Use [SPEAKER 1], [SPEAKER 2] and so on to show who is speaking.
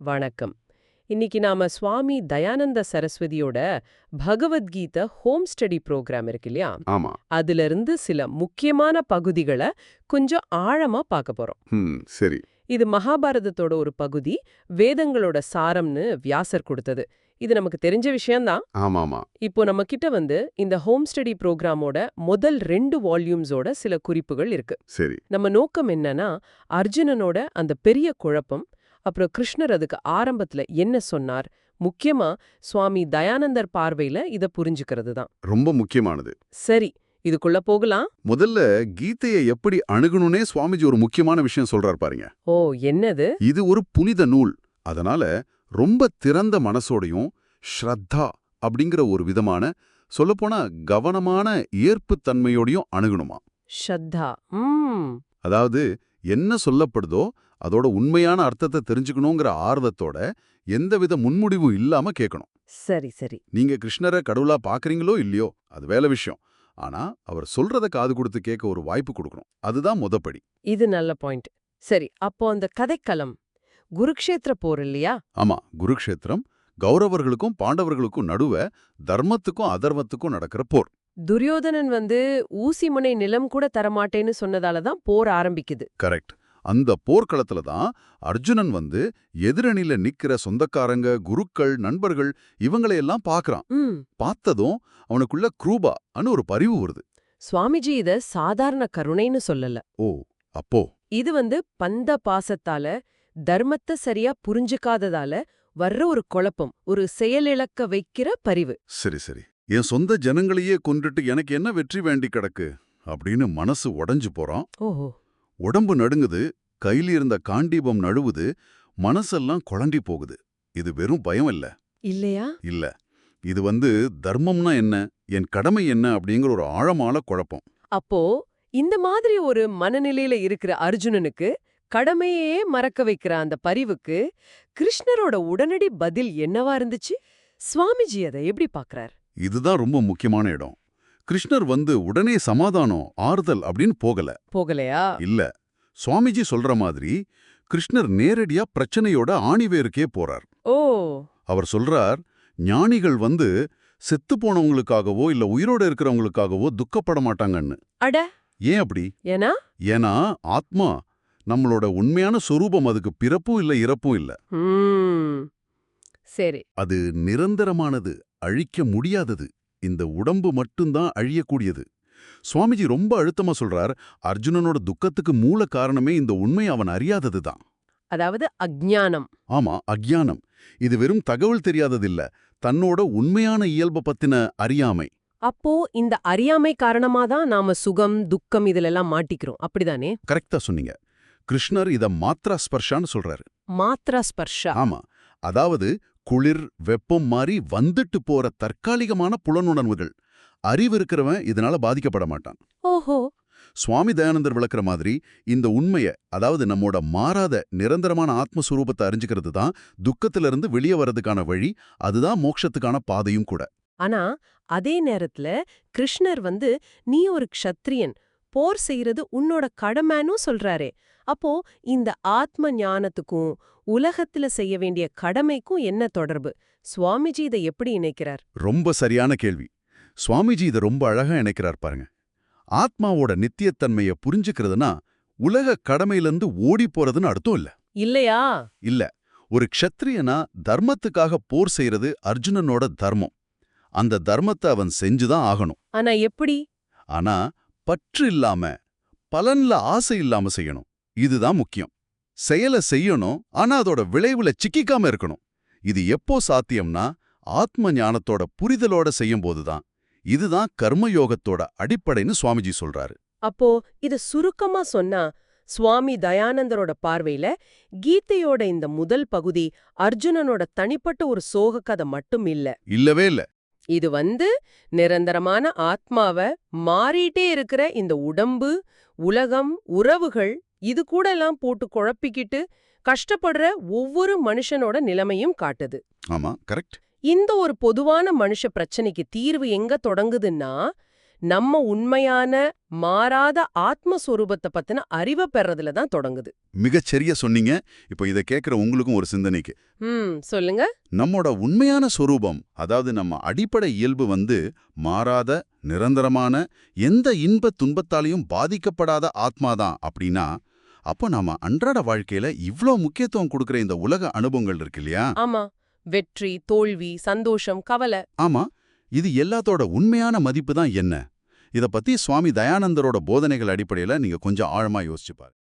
[SPEAKER 1] வணக்கம். இன்னைக்கு நாம சுவாமி தயானந்த சரஸ்வதியோட பகவத்கீதை ஹோம் ஸ்டடி ப்ரோக்ராம் இருக்கு இல்லையா?
[SPEAKER 2] ஆமா.
[SPEAKER 1] அதிலிருந்து சில முக்கியமான பகுதிகளை கொஞ்சம் ஆழமா பார்க்க போறோம்.
[SPEAKER 2] சரி.
[SPEAKER 1] இது மகாபாரதத்தோட ஒரு பகுதி, வேதங்களோட சாரம்னு வியாசர் கொடுத்தது. இது நமக்கு தெரிஞ்ச விஷயம்தான்.
[SPEAKER 2] ஆமாமா.
[SPEAKER 1] இப்போ நம்ம கிட்ட இந்த ஹோம் ஸ்டடி ப்ரோக்ராமோட முதல் 2 வால்யூம்ஸோட சில குறிப்புகள் இருக்கு.
[SPEAKER 2] சரி.
[SPEAKER 1] நம்ம நோக்கம் என்னன்னா, அர்ஜுனனோட அந்த பெரிய குழப்பம், அப்புறம் கிருஷ்ணர் அதுக்கு ஆரம்பத்துல என்ன சொன்னார், முக்கியமா சுவாமி தயானந்தர் பார்வையில இத புரிஞ்சுக்கிறது தான்.
[SPEAKER 2] ரொம்ப முக்கியமானது.
[SPEAKER 1] சரி, இதுக்குள்ள போகலாம்.
[SPEAKER 2] முதல்ல கீதையை எப்படி அணுகணும்னே சுவாமிஜி ஒரு முக்கியமான விஷயம் சொல்றார் பாருங்க.
[SPEAKER 1] ஓ, என்னது?
[SPEAKER 2] இது ஒரு புனித நூல். அதனால ரொம்ப திறந்த மனசோடையும் ஸ்ரத்தா அப்படிங்கிற ஒரு விதமான, சொல்லப்போனா கவனமான ஏற்புத் தன்மையோடையும் அணுகணுமா.
[SPEAKER 1] ஷத்தா.
[SPEAKER 2] அதாவது என்ன சொல்லப்படுதோ அதோட உண்மையான அர்த்தத்தை தெரிஞ்சுக்கணுங்கிற ஆர்வத்தோட எந்தவித முன்முடிவும் இல்லாம கேட்கணும்.
[SPEAKER 1] சரி சரி.
[SPEAKER 2] நீங்க கிருஷ்ணரை கடவுளா பாக்குறீங்களோ இல்லையோ அது வேலை விஷயம். ஆனா அவர் சொல்றத காது கொடுத்து கேட்க ஒரு வாய்ப்பு கொடுக்கணும். அதுதான் முதப்படி.
[SPEAKER 1] இது நல்ல பாயிண்ட். சரி, அப்போ அந்த கதைக்களம் குருக்ஷேத்திர போர் இல்லையா?
[SPEAKER 2] ஆமா, குருக்ஷேத்திரம் கௌரவர்களுக்கும் பாண்டவர்களுக்கும் நடுவ தர்மத்துக்கும் அதர்மத்துக்கும் நடக்கிற போர்.
[SPEAKER 1] துரியோதனன் ஊசிமுனை நிலம் கூட தரமாட்டேன்னு சொன்னதால தான் போர் ஆரம்பிக்குது.
[SPEAKER 2] கரெக்ட். அந்த போர்க்களத்துல தான் அர்ஜுனன் எதிரணில நிக்கிற சொந்தக்காரங்க, குருக்கள், நண்பர்கள் இவங்களையெல்லாம் பாக்குறான். பார்த்ததும் அவனுக்குள்ள குரூபா அன்னு ஒரு பரிவு வருது.
[SPEAKER 1] சுவாமிஜி இத சாதாரண கருணைன்னு சொல்லல.
[SPEAKER 2] ஓ, அப்போ
[SPEAKER 1] இது பந்த பாசத்தால, தர்மத்தை சரியா புரிஞ்சுக்காததால வர்ற ஒரு குழப்பம், ஒரு செயலிழக்க வைக்கிற பரிவு.
[SPEAKER 2] சரி சரி. என் சொந்த ஜனங்களையே கொன்றுட்டு எனக்கு என்ன வெற்றி வேண்டி கிடக்கு அப்படின்னு மனசு உடைஞ்சு போறான்.
[SPEAKER 1] ஓஹோ.
[SPEAKER 2] உடம்பு நடுங்குது, கையில இருந்த காண்டீபம் நழுவுது, மனசெல்லாம் குழண்டி போகுது. இது வெறும் பயம் இல்ல.
[SPEAKER 1] இல்லையா?
[SPEAKER 2] இல்ல. இது தர்மம்னா என்ன, என் கடமை என்ன அப்படிங்கிற ஒரு ஆழமான குழப்பம்.
[SPEAKER 1] அப்போ இந்த மாதிரி ஒரு மனநிலையில இருக்கிற அர்ஜுனனுக்கு கடமையே மறக்க வைக்கிற அந்த பரிவுக்கு கிருஷ்ணரோட உடனடி பதில் என்னவா இருந்துச்சு? சுவாமிஜி அதை எப்படி பார்க்கறார்?
[SPEAKER 2] இதுதான் ரொம்ப முக்கியமான இடம். கிருஷ்ணர் உடனே சமாதானம், ஆறுதல் அப்படின்னு
[SPEAKER 1] போகலையா?
[SPEAKER 2] இல்ல. சுவாமிஜி சொல்ற மாதிரி கிருஷ்ணர் நேரடியா பிரச்சனையோட ஆணிவேருக்கே போறார்.
[SPEAKER 1] ஓ.
[SPEAKER 2] அவர் சொல்றார், ஞானிகள் செத்து போனவங்களுக்காகவோ இல்ல உயிரோட இருக்கிறவங்களுக்காகவோ துக்கப்பட மாட்டாங்கன்னு.
[SPEAKER 1] அட,
[SPEAKER 2] ஏன் அப்படி?
[SPEAKER 1] ஏன்னா
[SPEAKER 2] ஆத்மா நம்மளோட உண்மையான சொரூபம், அதுக்கு பிறப்பும் இல்ல இறப்பும் இல்ல.
[SPEAKER 1] சரி.
[SPEAKER 2] அது நிரந்தரமானது, அழிக்க முடியாதது. இந்த உடம்பு மட்டும்தான் அழியக்கூடியது. சுவாமிஜி ரொம்ப அழுத்தமா சொல்றார், அர்ஜுனனோட துக்கத்துக்கு மூல காரணமே இந்த உண்மை அவன் அறியாததுதான்.
[SPEAKER 1] அதாவது அஜ்ஞானம்.
[SPEAKER 2] ஆமா, அக்ஞானம். இது வெறும் தகவல் தெரியாததில்ல, தன்னோட உண்மையான இயல்பை பத்தின அறியாமை.
[SPEAKER 1] அப்போ இந்த அறியாமை காரணமாதான் நாம சுகம், துக்கம் இதுலெல்லாம் மாட்டிக்கிறோம், அப்படிதானே?
[SPEAKER 2] கரெக்டா சொன்னீங்க. கிருஷ்ணர் இத மாத்ரா ஸ்பர்ஷான்னு சொல்றாரு.
[SPEAKER 1] மாத்ரா ஸ்பர்ஷா.
[SPEAKER 2] ஆமா, அதாவது குளிர், வெப்பம் மாறி வந்துட்டு போற தற்காலிகமான புலனுணர்வுகள். அறிவு இருக்கிறவன் இதனால பாதிக்கப்பட மாட்டான்.
[SPEAKER 1] ஓஹோ.
[SPEAKER 2] சுவாமி தயானந்தர் விளக்குற மாதிரி இந்த உண்மைய, அதாவது நம்மோட மாறாத நிரந்தரமான ஆத்மஸ்வரூபத்தை அறிஞ்சுக்கிறது தான் துக்கத்திலிருந்து வெளியே வர்றதுக்கான வழி. அதுதான் மோட்சத்துக்கான பாதையும் கூட.
[SPEAKER 1] ஆனா அதே நேரத்துல கிருஷ்ணர் நீ ஒரு க்ஷத்ரியன், போர் செய்யறது உன்னோட கடமைன்னு சொல்றாரே. அப்போ இந்த ஆத்ம ஞானத்துக்கும் உலகத்துல செய்ய வேண்டிய கடமைக்கும் என்ன தொடர்பு? சுவாமிஜி இதை எப்படி இணைக்கிறார்?
[SPEAKER 2] ரொம்ப சரியான கேள்வி. சுவாமிஜி இதை ரொம்ப அழகா இணைக்கிறார் பாருங்க. ஆத்மாவோட நித்தியத்தன்மைய புரிஞ்சுக்கிறதுனா உலக கடமையிலிருந்து ஓடி போறதுன்னு அர்த்தம் இல்ல.
[SPEAKER 1] இல்லையா?
[SPEAKER 2] இல்ல. ஒரு க்ஷத்ரியனா தர்மத்துக்காக போர் செய்யறது அர்ஜுனனோட தர்மம். அந்த தர்மத்தை அவன் செஞ்சுதான் ஆகணும்.
[SPEAKER 1] ஆனா எப்படி?
[SPEAKER 2] ஆனா பற்று இல்லாம, பலன்ல ஆசை இல்லாம செய்யணும். இதுதான் முக்கியம். செயலை செய்யணும், ஆனா அதோட விளைவுல சிக்கிக்காம இருக்கணும். இது எப்போ சாத்தியம்னா ஆத்ம ஞானத்தோட புரிதலோட செய்யும்போதுதான். இதுதான் கர்மயோகத்தோட அடிப்படைன்னு சுவாமிஜி சொல்றாரு.
[SPEAKER 1] அப்போ இத சுருக்கமா சொன்னா, சுவாமி தயானந்தரோட பார்வையில கீதையோட இந்த முதல் பகுதி அர்ஜுனனோட தனிப்பட்ட ஒரு சோக கதை மட்டும் இல்ல.
[SPEAKER 2] இல்லவே இல்ல.
[SPEAKER 1] இது நிரந்தரமான ஆத்மாவ மாறிட்டே இருக்கிற இந்த உடம்பு, உலகம், உறவுகள் இது கூட எல்லாம் போட்டு குழப்பிக்கிட்டு கஷ்டப்படுற ஒவ்வொரு மனுஷனோட நிலைமையும் காட்டுது.
[SPEAKER 2] ஆமா, கரெக்ட்.
[SPEAKER 1] இந்த ஒரு பொதுவான மனுஷ பிரச்சனைக்கு தீர்வு எங்க தொடங்குதுன்னா, நம்ம உண்மையான மாறாத ஆத்மஸ்வரூபத்தை பத்தின அறிவை பெறதுல தான் தொடங்குது.
[SPEAKER 2] மிகச்சரியா சொன்னீங்க. இப்போ இதை கேட்குற உங்களுக்கும் ஒரு சிந்தனைக்கு.
[SPEAKER 1] சொல்லுங்க.
[SPEAKER 2] நம்மோட உண்மையான சொரூபம், அதாவது நம்ம அடிப்படை இயல்பு மாறாத, நிரந்தரமான, எந்த இன்ப துன்பத்தாலையும் பாதிக்கப்படாத ஆத்மாதான் அப்படின்னா, அப்போ நாம அன்றாட வாழ்க்கையில இவ்ளோ முக்கியத்துவம் கொடுக்கிற இந்த உலக அனுபவங்கள் இருக்கு இல்லையா?
[SPEAKER 1] ஆமா. வெற்றி, தோல்வி, சந்தோஷம், கவலை.
[SPEAKER 2] ஆமா. இது எல்லாத்தோட உண்மையான மதிப்பு தான் என்ன? இத பத்தி சுவாமி தயானந்தரோட போதனைகள் அடிப்படையில நீங்க கொஞ்சம் ஆழமா யோசிச்சு பாருங்க.